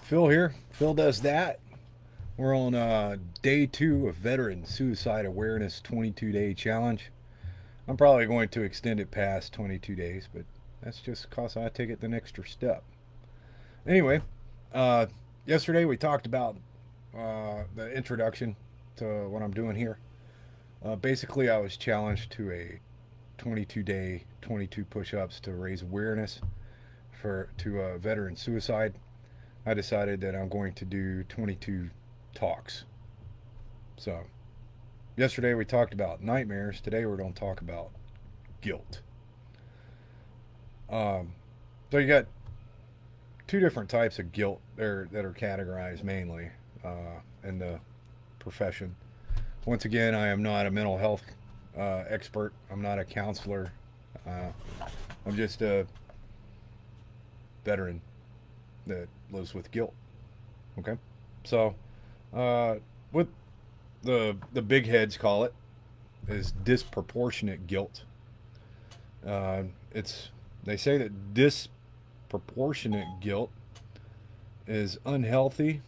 Phil here. Phil does that. We're on day 2 of Veteran Suicide Awareness 22-day challenge. I'm probably going to extend it past 22 days, but that's just because I take it the extra step. Anyway, uh, yesterday we talked about the introduction to what I'm doing here. Basically, I was challenged to a 22-day, 22 push-ups to raise awareness to veteran suicide. I decided that I'm going to do 22 talks. So, yesterday we talked about nightmares. Today we're going to talk about guilt. Um, so, you got two different types of guilt there that are categorized mainly in the profession. Once again, I am not a mental health expert, I'm not a counselor. Uh, I'm just a veteran that lives with guilt. Okay? So, uh, what the big heads call it is disproportionate guilt. It's They say that disproportionate guilt is unhealthy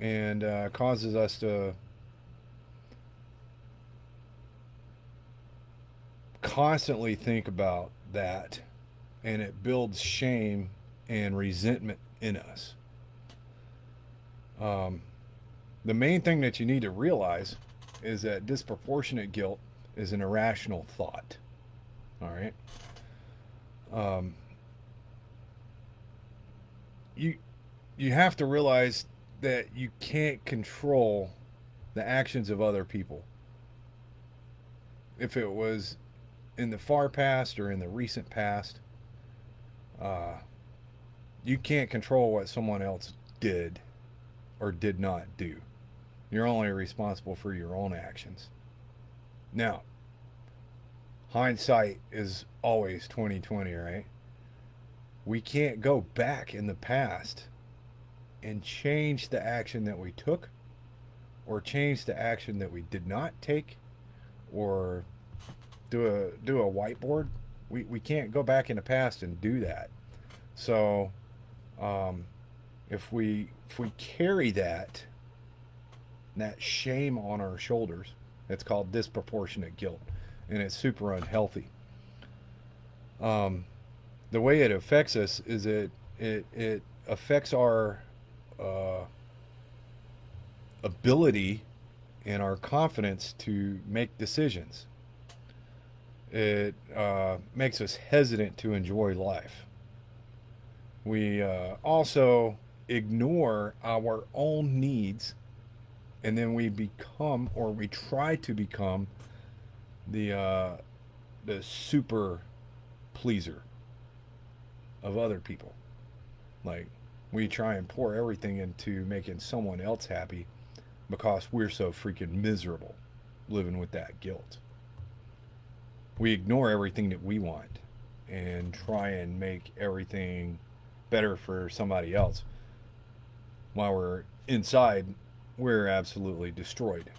and causes us to constantly think about that, and it builds shame and resentment in us. Um, the main thing that you need to realize is that disproportionate guilt is an irrational thought. All right. Um, you you have to realize that you can't control the actions of other people. If it was in the far past or in the recent past, uh, you can't control what someone else did or did not do. You're only responsible for your own actions. Now, hindsight is always 2020, right? We can't go back in the past and change the action that we took or change the action that we did not take or do a whiteboard. We can't go back in the past and do that. So um, if we carry that shame on our shoulders, it's called disproportionate guilt, and it's super unhealthy. Um, the way it affects us is it affects our uh, ability and our confidence to make decisions. It makes us hesitant to enjoy life. We also ignore our own needs, and then we become, or we try to become, the the super pleaser of other people. Like, we try and pour everything into making someone else happy because we're so freaking miserable living with that guilt. We ignore everything that we want and try and make everything better for somebody else while we're inside, we're absolutely destroyed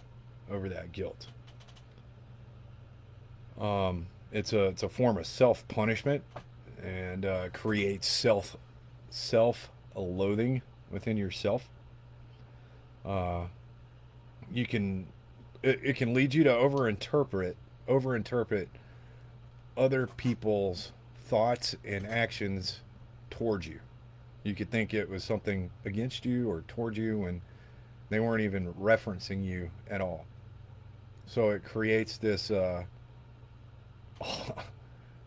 over that guilt. It's a form of self punishment and creates self loathing within yourself. Uh, you can it can lead you to overinterpret other people's thoughts and actions towards you. You could think it was something against you or towards you, and they weren't even referencing you at all. So it creates this, I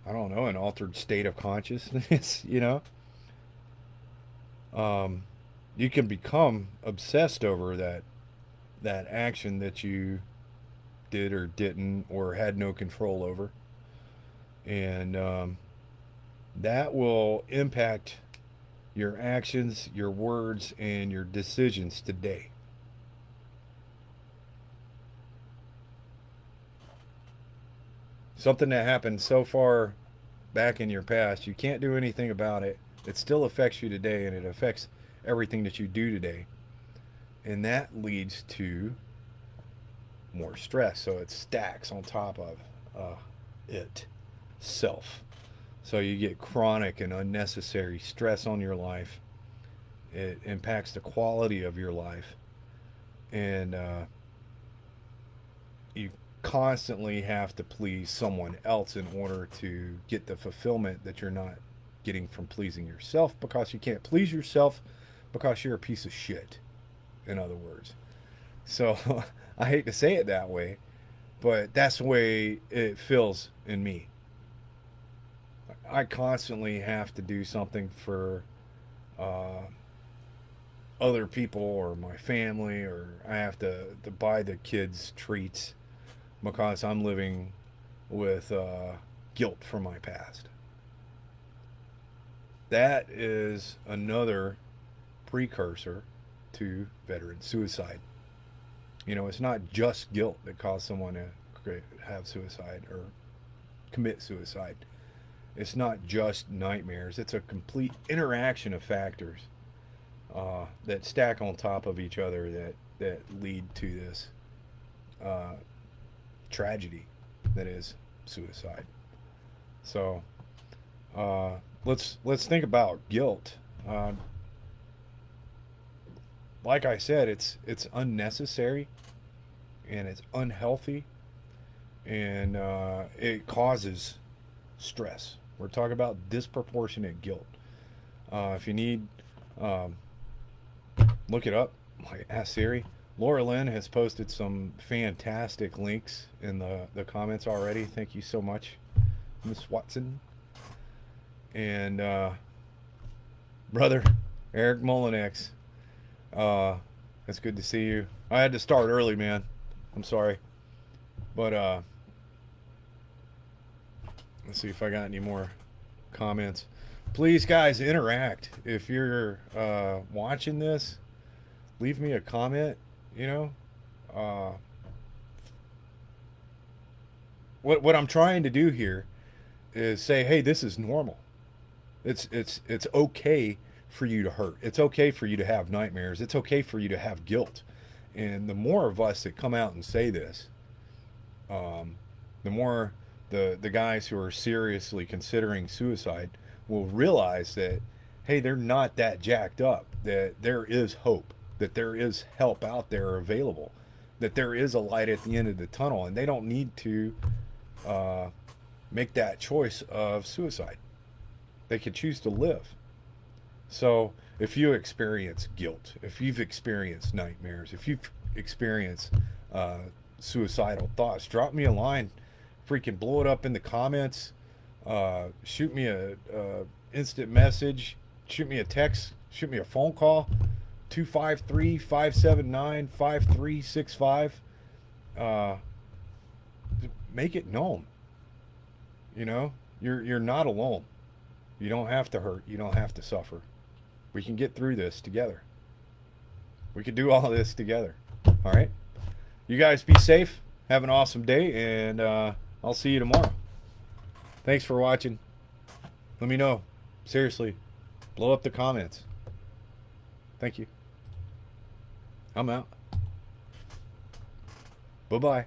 don't know, an altered state of consciousness. Um, you can become obsessed over that action that you did or didn't or had no control over, and that will impact your actions, your words, and your decisions today. Something that happened so far back in your past, you can't do anything about it. It still affects you today, and it affects everything that you do today. And that leads to more stress. So it stacks on top of it self. So you get chronic and unnecessary stress on your life, It impacts the quality of your life, and you constantly have to please someone else in order to get the fulfillment that you're not getting from pleasing yourself, because you can't please yourself because you're a piece of shit, in other words. So I hate to say it that way, but that's the way it feels in me. I constantly have to do something for uh, other people or my family, or I have to buy the kids treats because I'm living with guilt from my past. That is another precursor to veteran suicide. You know, it's not just guilt that caused someone to have suicide or commit suicide. It's not just nightmares. It's a complete interaction of factors that stack on top of each other that lead to this uh, tragedy that is suicide. So uh, let's think about guilt. Uh, like I said, it's unnecessary and it's unhealthy, and it causes stress. We're talking about disproportionate guilt. If you need, um, look it up. Like, ask Siri. Laura Lynn has posted some fantastic links in the comments already. Thank you so much, Miss Watson. And brother Eric Mullinex, it's good to see you. I had to start early, man. I'm sorry, but let's see if I got any more comments. Please, guys, interact. If you're watching this, leave me a comment. You know, uh, what I'm trying to do here is say, hey, this is normal. It's okay for you to hurt. It's okay for you to have nightmares. It's okay for you to have guilt. And the more of us that come out and say this, the more the guys who are seriously considering suicide will realize that, hey, they're not that jacked up. That there is hope. That there is help out there available. That there is a light at the end of the tunnel, and they don't need to uh, make that choice of suicide. They can choose to live. So if you experience guilt, if you've experienced nightmares, if you've experienced uh, suicidal thoughts, drop me a line, freaking blow it up in the comments, shoot me a instant message, shoot me a text, shoot me a phone call, 253-579-5365. Uh, make it known. You know, you're not alone. You don't have to hurt. You don't have to suffer. We can get through this together. We can do all this together. All right? You guys be safe. Have an awesome day, and I'll see you tomorrow. Thanks for watching. Let me know. Seriously, blow up the comments. Thank you. I'm out. Bye-bye.